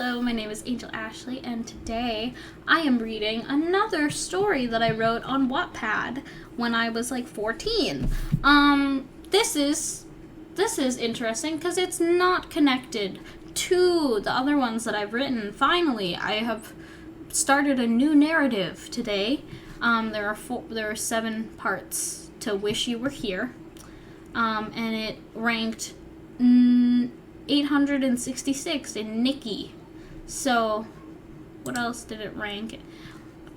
Hello, my name is Angel Ashley, and today I am reading another story that I wrote on Wattpad when I was like 14. This is interesting because it's not connected to the other ones that I've written. Finally, I have started a new narrative today. There are 7 parts to Wish You Were Here, and it ranked 866 in Nikki. So, what else did it rank?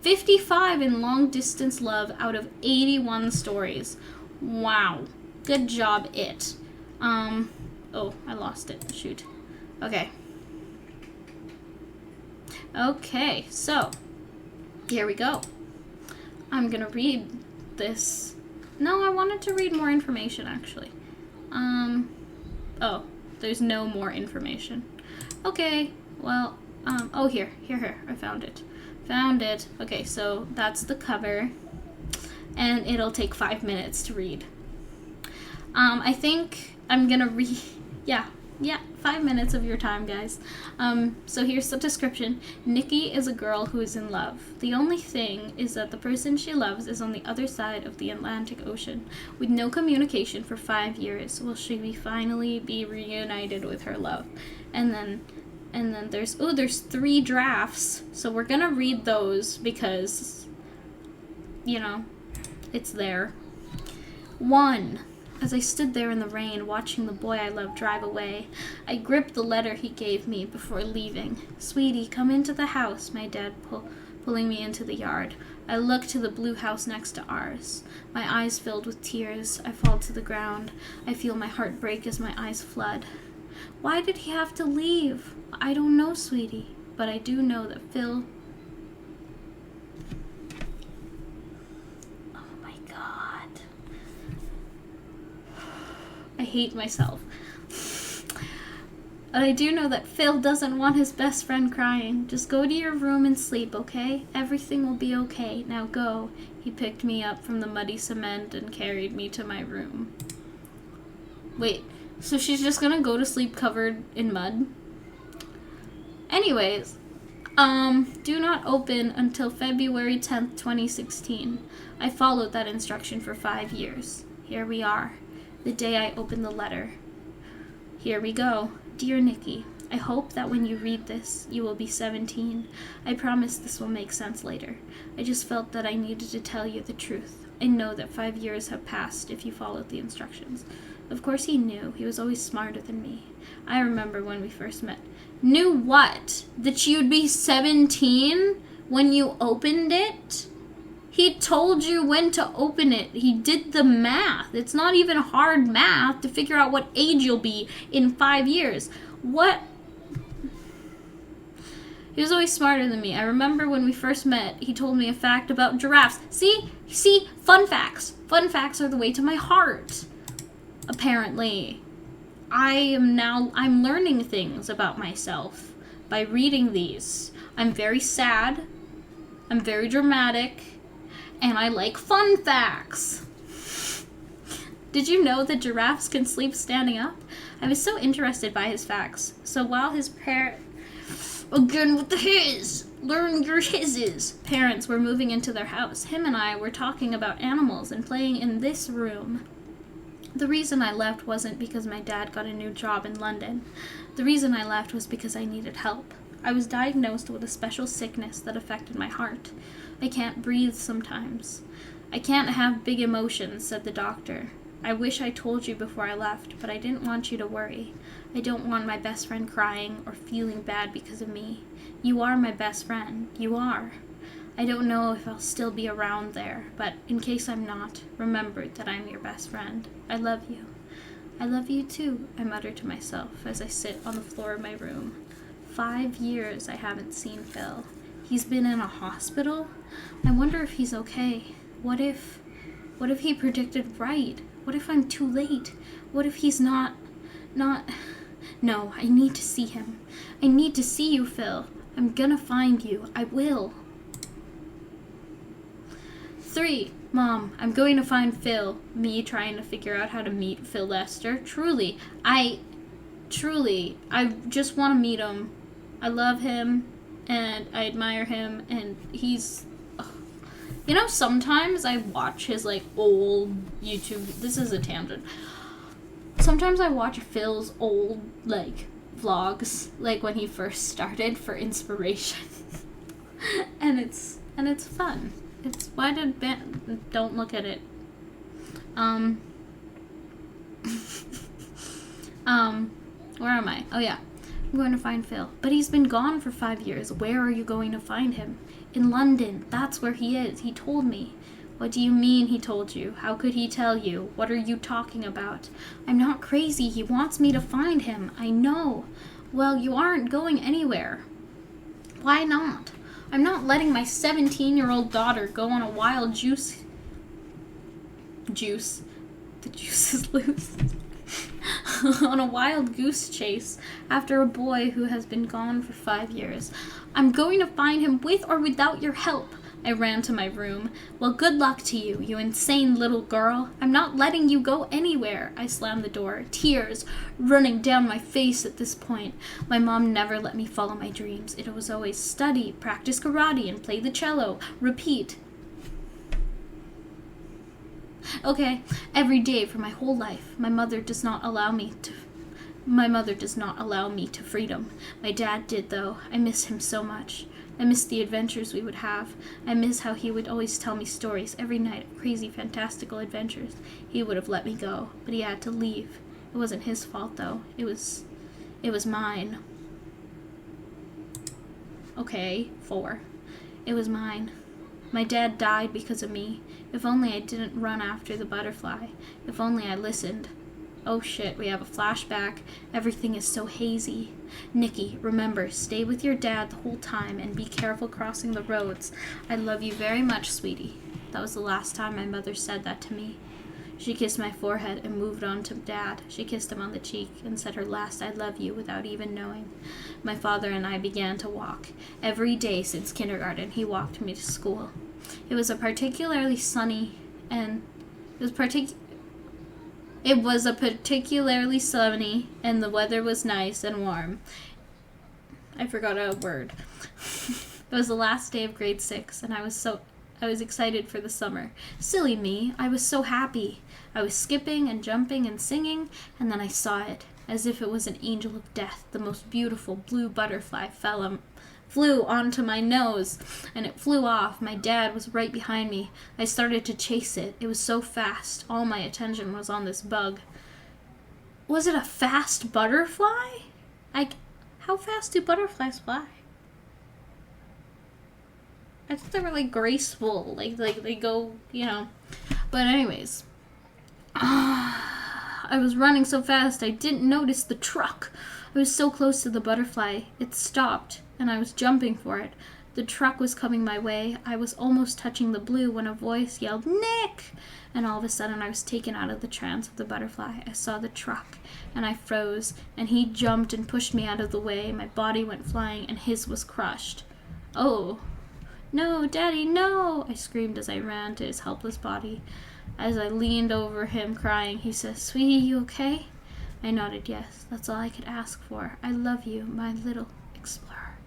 55 in Long Distance Love out of 81 stories. Wow. Good job, it. Oh, I lost it. Shoot. Okay. Okay, so, here we go. I'm gonna read this. No, I wanted to read more information, actually. Oh, there's no more information. Okay, well, oh, here, I found it. Okay, so that's the cover, and it'll take 5 minutes to read. I think I'm gonna read, yeah, 5 minutes of your time, guys. So here's the description. Nikki is a girl who is in love. The only thing is that the person she loves is on the other side of the Atlantic Ocean. With no communication for 5 years, will she finally be reunited with her love? And then there's 3 drafts, so we're gonna read those because, you know, it's there. 1. As I stood there in the rain, watching the boy I loved drive away, I gripped the letter he gave me before leaving. "Sweetie, come into the house," my dad pulling me into the yard. I looked to the blue house next to ours. My eyes filled with tears. I fall to the ground. I feel my heart break as my eyes flood. Why did he have to leave? I don't know, sweetie, but I do know that Phil... I hate myself. But I do know that Phil doesn't want his best friend crying. Just go to your room and sleep, okay? Everything will be okay. Now go. He picked me up from the muddy cement and carried me to my room. Wait, so she's just gonna go to sleep covered in mud? Anyways, do not open until February 10th, 2016. I followed that instruction for 5 years. Here we are. The day I opened the letter. Here we go. Dear Nikki, I hope that when you read this, you will be 17. I promise this will make sense later. I just felt that I needed to tell you the truth. I know that 5 years have passed if you followed the instructions. Of course he knew. He was always smarter than me. I remember when we first met. Knew what? That you'd be 17 when you opened it? He told you when to open it. He did the math. It's not even hard math to figure out what age you'll be in 5 years. What? He was always smarter than me. I remember when we first met, he told me a fact about giraffes. See? Fun facts. Fun facts are the way to my heart. Apparently. I'm learning things about myself by reading these. I'm very sad. I'm very dramatic. And I like fun facts. Did you know that giraffes can sleep standing up? I was so interested by his facts. So while his again with the his, learn your hises, parents were moving into their house, him and I were talking about animals and playing in this room. The reason I left wasn't because my dad got a new job in London. The reason I left was because I needed help. I was diagnosed with a special sickness that affected my heart. I can't breathe sometimes. I can't have big emotions, said the doctor. I wish I told you before I left, but I didn't want you to worry. I don't want my best friend crying or feeling bad because of me. You are my best friend. You are. I don't know if I'll still be around there, but in case I'm not, remember that I'm your best friend. I love you. I love you too, I muttered to myself as I sit on the floor of my room. 5 years I haven't seen Phil. He's been in a hospital? I wonder if he's okay. What if he predicted right? What if I'm too late? What if he's not... No, I need to see him. I need to see you, Phil. I'm gonna find you. I will. 3. Mom, I'm going to find Phil. Me trying to figure out how to meet Phil Lester. I just want to meet him. I love him, and I admire him, and he's... You know, sometimes I watch his, like, old YouTube... This is a tangent. Sometimes I watch Phil's old, like, vlogs, like, when he first started, for inspiration. and it's fun. It's... Why did Ben... Don't look at it. Where am I? Oh, yeah. I'm going to find Phil. But he's been gone for 5 years. Where are you going to find him? In London. That's where he is. He told me. What do you mean he told you? How could he tell you? What are you talking about? I'm not crazy. He wants me to find him. I know. Well, you aren't going anywhere. Why not? I'm not letting my 17-year-old daughter go on a wild juice. The juice is loose. On a wild goose chase after a boy who has been gone for 5 years. I'm going to find him with or without your help. I ran to my room. Well, good luck to you, you insane little girl. I'm not letting you go anywhere. I slammed the door, tears running down my face at this point. My mom never let me follow my dreams. It was always study, practice karate, and play the cello. Repeat. Okay, every day for my whole life. My mother does not allow me to freedom. My dad did, though. I miss him so much. I miss the adventures we would have. I miss how he would always tell me stories every night of crazy, fantastical adventures. He would have let me go, but he had to leave. It wasn't his fault, though. It was mine. Okay, 4. It was mine. My dad died because of me. If only I didn't run after the butterfly. If only I listened. Oh shit, we have a flashback. Everything is so hazy. Nikki, remember, stay with your dad the whole time and be careful crossing the roads. I love you very much, sweetie. That was the last time my mother said that to me. She kissed my forehead and moved on to Dad. She kissed him on the cheek and said her last I love you without even knowing. My father and I began to walk. Every day since kindergarten, he walked me to school. It was a particularly sunny and the weather was nice and warm. I forgot a word. It was the last day of grade 6, and I was excited for the summer. Silly me, I was so happy. I was skipping and jumping and singing, and then I saw it, as if it was an angel of death. The most beautiful blue butterfly flew onto my nose, and it flew off. My dad was right behind me. I started to chase it. It was so fast. All my attention was on this bug. Was it a fast butterfly? How fast do butterflies fly? I thought they were like graceful, like they go, you know. But anyways, I was running so fast I didn't notice the truck. I was so close to the butterfly. It stopped, and I was jumping for it. The truck was coming my way. I was almost touching the blue when a voice yelled, "Nick!" And all of a sudden I was taken out of the trance of the butterfly. I saw the truck, and I froze, and he jumped and pushed me out of the way. My body went flying, and his was crushed. Oh. "No, Daddy, no!" I screamed as I ran to his helpless body. As I leaned over him crying, he says, "Sweetie, you okay?" I nodded yes. That's all I could ask for. "I love you, my little explorer,"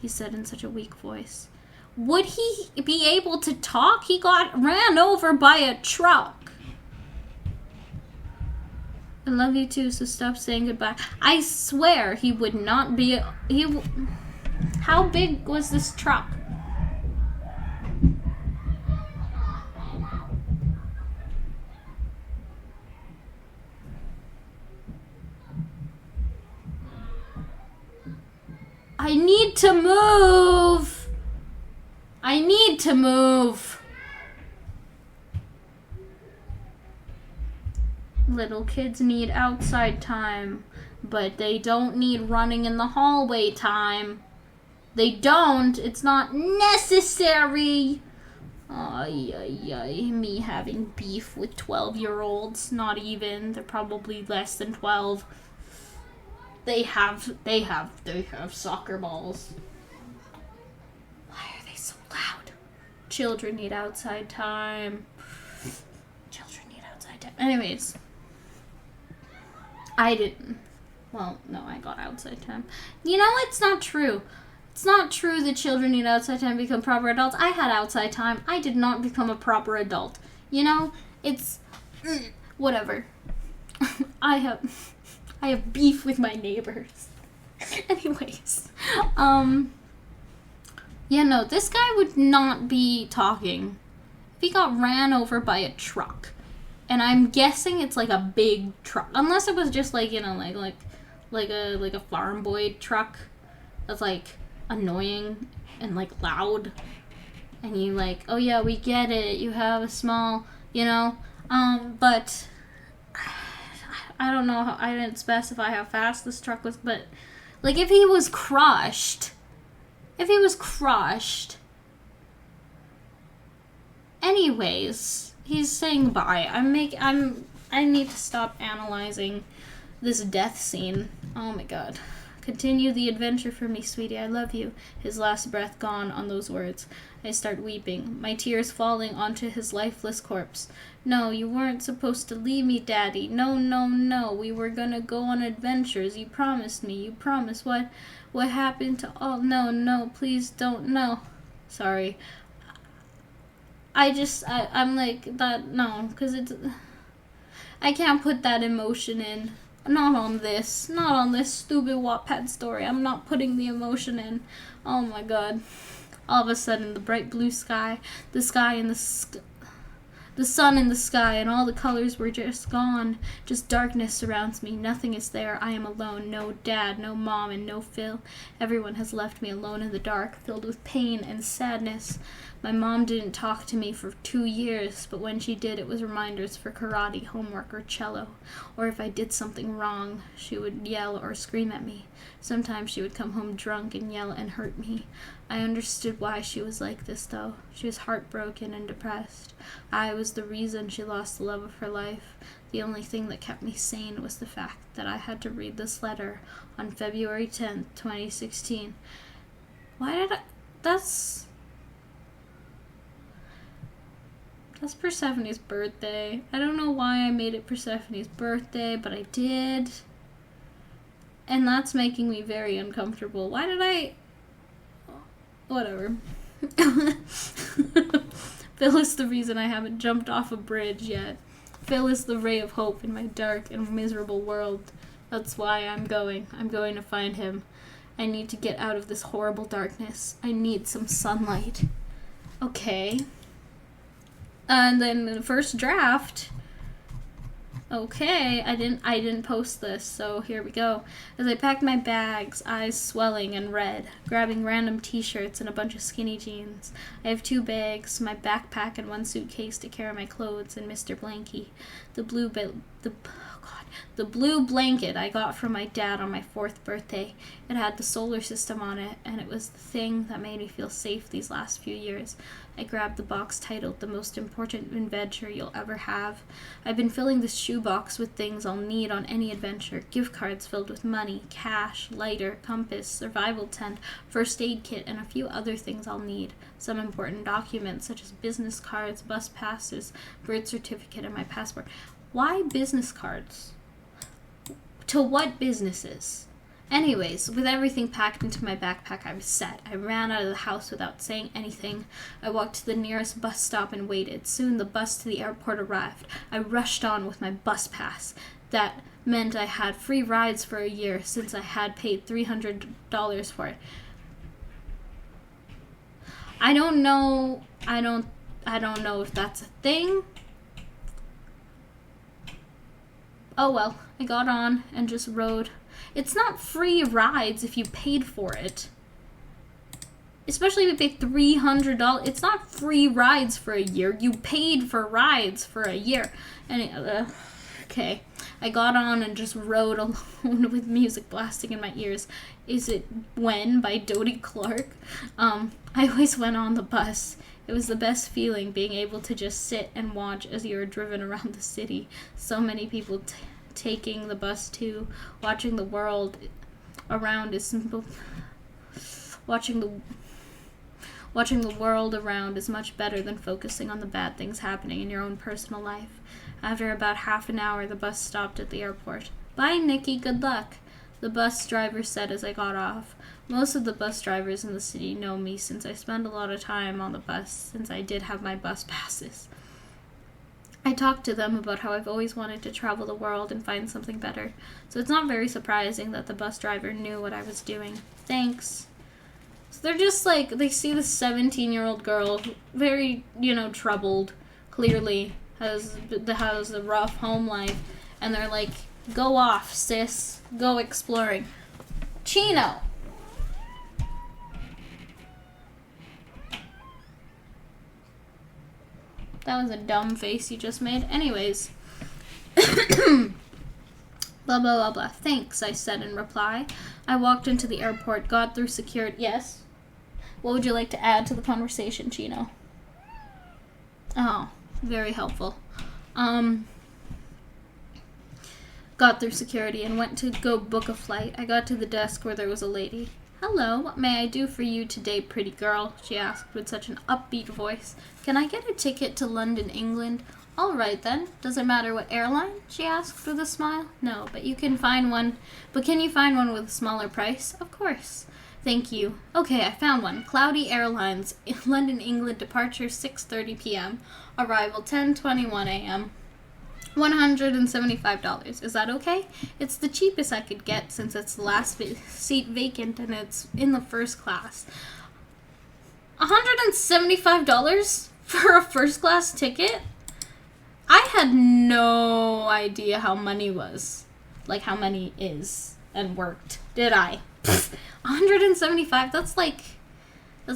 he said in such a weak voice. Would he be able to talk? He got ran over by a truck. I love you too, so stop saying goodbye. I swear he would not be... How big was this truck? I need to move. I need to move. Little kids need outside time, but they don't need running in the hallway time. They don't. It's not necessary. Ay, ay, ay. Me having beef with 12-year-olds. Not even. They're probably less than 12. They have soccer balls. Why are they so loud? Children need outside time. Children need outside time. Anyways, I didn't. Well, no, I got outside time. You know, it's not true. It's not true that children need outside time to become proper adults. I had outside time. I did not become a proper adult. You know, it's whatever. I have beef with my neighbors. Anyways, yeah, no, this guy would not be talking if he got ran over by a truck. And I'm guessing it's like a big truck, unless it was just like, you know, like a farm boy truck that's like annoying and like loud, and you like, oh yeah, we get it, you have a small, you know, but I don't know how, I didn't specify how fast this truck was, but like if he was crushed, anyways, he's saying bye. I need to stop analyzing this death scene. Oh my god. Continue the adventure for me, sweetie. I love you. His last breath gone on those words. I start weeping, my tears falling onto his lifeless corpse. No, you weren't supposed to leave me, Daddy. No, no, no. We were gonna go on adventures. You promised me. You promised. What happened to all? No, no, please don't. No. Sorry. I'm like, that, no, because it's, I can't put that emotion in. Not on this stupid Wattpad story. I'm not putting the emotion in. Oh my god. All of a sudden, the bright blue sky, the sun in the sky, and all the colors were just gone. Just darkness surrounds me. Nothing is there. I am alone. No dad, no mom, and no Phil. Everyone has left me alone in the dark, filled with pain and sadness. My mom didn't talk to me for 2 years, but when she did, it was reminders for karate, homework, or cello. Or if I did something wrong, she would yell or scream at me. Sometimes she would come home drunk and yell and hurt me. I understood why she was like this, though. She was heartbroken and depressed. I was the reason she lost the love of her life. The only thing that kept me sane was the fact that I had to read this letter on February 10th, 2016. Why did I... That's Persephone's birthday. I don't know why I made it Persephone's birthday, but I did. And that's making me very uncomfortable. Why did I... Whatever. Phil is the reason I haven't jumped off a bridge yet. Phil is the ray of hope in my dark and miserable world. That's why I'm going. I'm going to find him. I need to get out of this horrible darkness. I need some sunlight. Okay. And then the first draft. Okay, I didn't post this, so here we go. As I packed my bags, eyes swelling and red, grabbing random t-shirts and a bunch of skinny jeans. I have 2 bags, my backpack and 1 suitcase to carry my clothes and Mr. Blanky. The blue blanket I got from my dad on my 4th birthday. It had the solar system on it, and it was the thing that made me feel safe these last few years. I grabbed the box titled The Most Important Adventure You'll Ever Have. I've been filling this shoebox with things I'll need on any adventure. Gift cards filled with money, cash, lighter, compass, survival tent, first aid kit, and a few other things I'll need. Some important documents such as business cards, bus passes, birth certificate, and my passport. Why business cards? To what businesses? Anyways, with everything packed into my backpack, I was set. I ran out of the house without saying anything. I walked to the nearest bus stop and waited. Soon the bus to the airport arrived. I rushed on with my bus pass. That meant I had free rides for a year since I had paid $300 for it. I don't know if that's a thing. Oh well, I got on and just rode. It's not free rides if you paid for it. Especially if you pay $300. It's not free rides for a year. You paid for rides for a year. Okay. I got on and just rode alone with music blasting in my ears. Is It When by Dodie Clark? I always went on the bus. It was the best feeling, being able to just sit and watch as you were driven around the city. So many people taking the bus too. Watching the world around is simple. Watching the world around is much better than focusing on the bad things happening in your own personal life. After about half an hour, the bus stopped at the airport. Bye, Nikki. Good luck. the bus driver said as I got off. Most of the bus drivers in the city know me since I spend a lot of time on the bus since I did have my bus passes. I talked to them about how I've always wanted to travel the world and find something better, so it's not very surprising that the bus driver knew what I was doing. Thanks. So they're just like, they see this 17-year-old girl, very, troubled, clearly, has a rough home life, and they're like, go off, sis, go exploring. Chino! That was a dumb face you just made. Anyways. Blah, blah, blah, blah. Thanks, I said in reply. I walked into the airport, got through security. Yes? What would you like to add to the conversation, Chino? Oh, very helpful. Got through security and went to go book a flight. I got to the desk where there was a lady. Hello, what may I do for you today, pretty girl? She asked with such an upbeat voice. Can I get a ticket to London, England? All right, then. Does it matter what airline? She asked with a smile. No, but you can find one. But can you find one with a smaller price? Of course. Thank you. Okay, I found one. Cloudy Airlines, London, England, departure 6:30 p.m. Arrival 10:21 a.m. $175. Is that okay? It's the cheapest I could get since it's the last seat vacant and it's in the first class. $175 for a first class ticket? I had no idea how money was. Like how money is and worked. Did I? 175? That's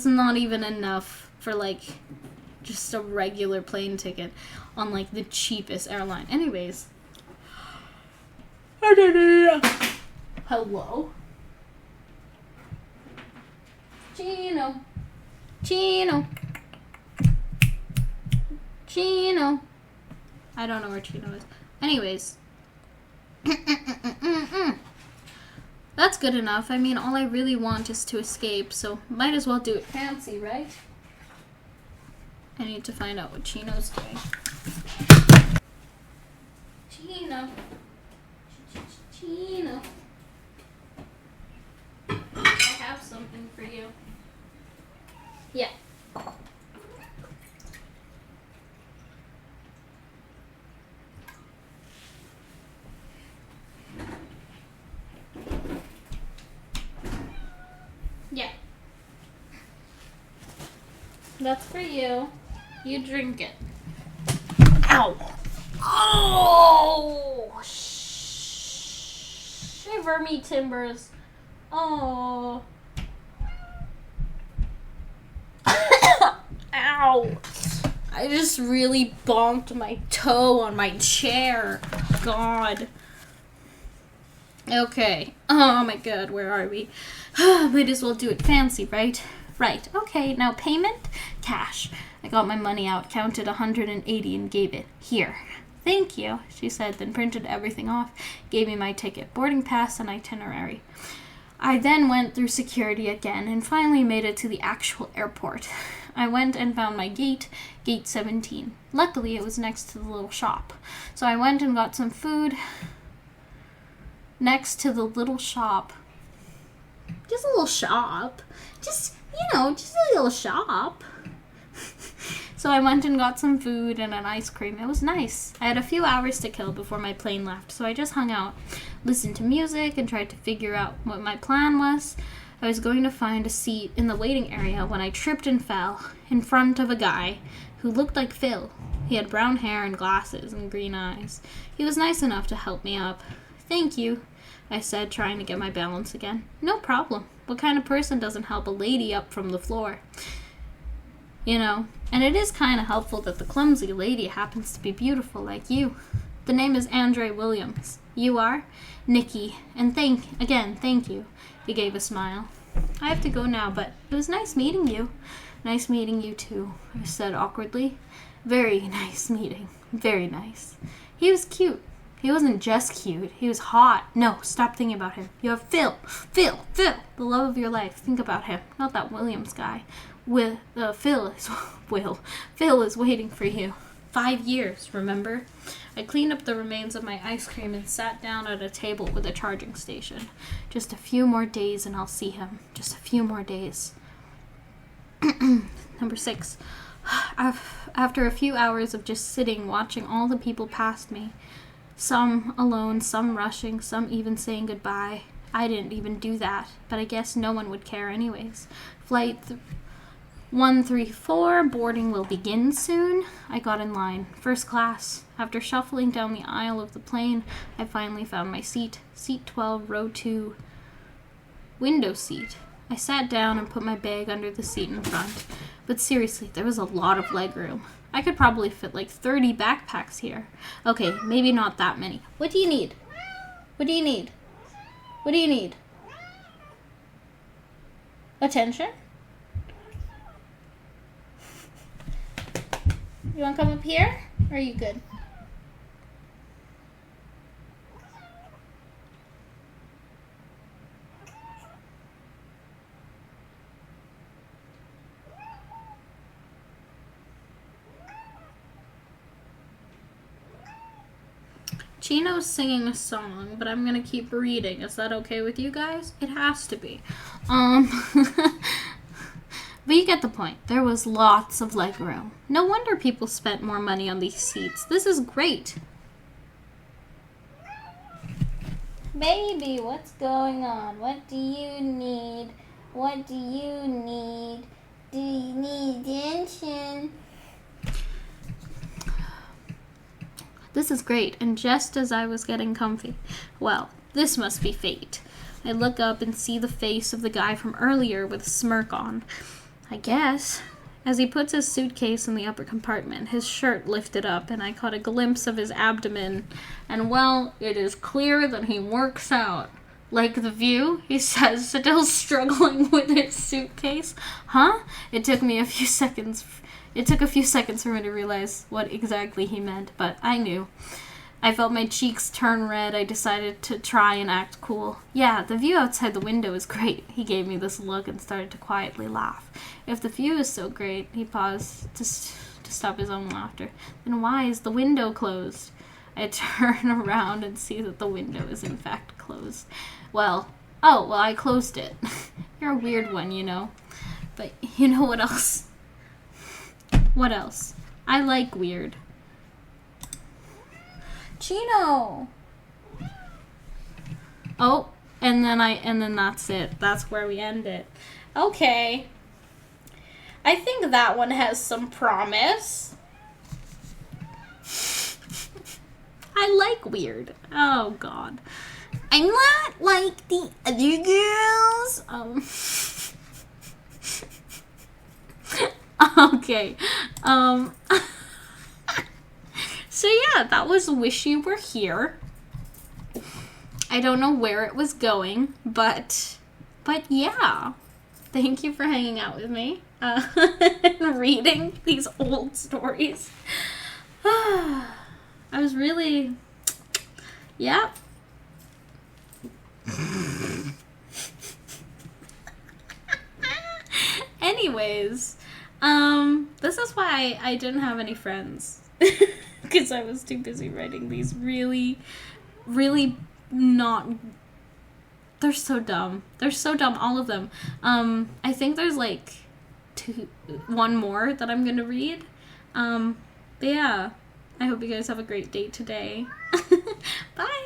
not even enough for just a regular plane ticket on the cheapest airline. Anyways. Hello? Chino. I don't know where Chino is. Anyways. That's good enough. I mean, all I really want is to escape, so might as well do it fancy, right? I need to find out what Chino's doing. Chino. I have something for you. Yeah. Yeah. That's for you. You drink it. Ow! Oh! Shiver me timbers. Oh. Ow! I just really bonked my toe on my chair. God. Okay. Oh my god, where are we? Might as well do it fancy, right? Right. Okay, now payment? Cash. I got my money out, counted 180 and gave it. Here. Thank you, she said, then printed everything off, gave me my ticket, boarding pass, and itinerary. I then went through security again and finally made it to the actual airport. I went and found my gate 17. Luckily, it was next to the little shop. So I went and got some food next to the little shop. Just a little shop. Just a little shop. So I went and got some food and an ice cream. It was nice. I had a few hours to kill before my plane left, so I just hung out, listened to music, and tried to figure out what my plan was. I was going to find a seat in the waiting area when I tripped and fell in front of a guy who looked like Phil. He had brown hair and glasses and green eyes. He was nice enough to help me up. Thank you, I said, trying to get my balance again. No problem. What kind of person doesn't help a lady up from the floor? And it is kind of helpful that the clumsy lady happens to be beautiful like you. The name is Andre Williams. You are? Nikki. And thank you. He gave a smile. I have to go now, but it was nice meeting you. Nice meeting you too, I said awkwardly. Very nice meeting. Very nice. He was cute. He wasn't just cute. He was hot. No, stop thinking about him. You have Phil, the love of your life. Think about him, not that Williams guy. Phil is waiting for you. 5 years, remember? I cleaned up the remains of my ice cream and sat down at a table with a charging station. Just a few more days and I'll see him. Just a few more days. Number 6. After a few hours of just sitting, watching all the people past me, some alone, some rushing, some even saying goodbye. I didn't even do that, but I guess no one would care anyways. Flight 134, boarding will begin soon. I got in line. First class. After shuffling down the aisle of the plane, I finally found my seat. Seat 12, row 2, window seat. I sat down and put my bag under the seat in front. But seriously, there was a lot of legroom. I could probably fit like 30 backpacks here. Okay, maybe not that many. What do you need? What do you need? What do you need? Attention? You want to come up here? Or are you good? Chino's singing a song, but I'm gonna keep reading. Is that okay with you guys? It has to be. But you get the point. There was lots of legroom. No wonder people spent more money on these seats. This is great. Baby, what's going on? What do you need? What do you need? Do you need attention? This is great, and just as I was getting comfy, well, this must be fate. I look up and see the face of the guy from earlier with a smirk on. I guess. As he puts his suitcase in the upper compartment, his shirt lifted up, and I caught a glimpse of his abdomen, and well, it is clear that he works out. Like The View, he says, still struggling with his suitcase. Huh? It took a few seconds for me to realize what exactly he meant, but I knew. I felt my cheeks turn red. I decided to try and act cool. Yeah, the view outside the window is great. He gave me this look and started to quietly laugh. If the view is so great, he paused to stop his own laughter. Then why is the window closed? I turn around and see that the window is in fact closed. Well, I closed it. You're a weird one, you know. But you know what else? What else? I like weird. Chino! Oh, and then that's it. That's where we end it. Okay. I think that one has some promise. I like weird. Oh, God. I'm not like the other girls. Okay. So yeah, that was Wish You Were Here. I don't know where it was going, but yeah. Thank you for hanging out with me and reading these old stories. I was really, yeah. Anyways, this is why I didn't have any friends. Because I was too busy writing these really, really not... They're so dumb. They're so dumb, all of them. I think there's like one more that I'm going to read. But yeah, I hope you guys have a great day today. Bye!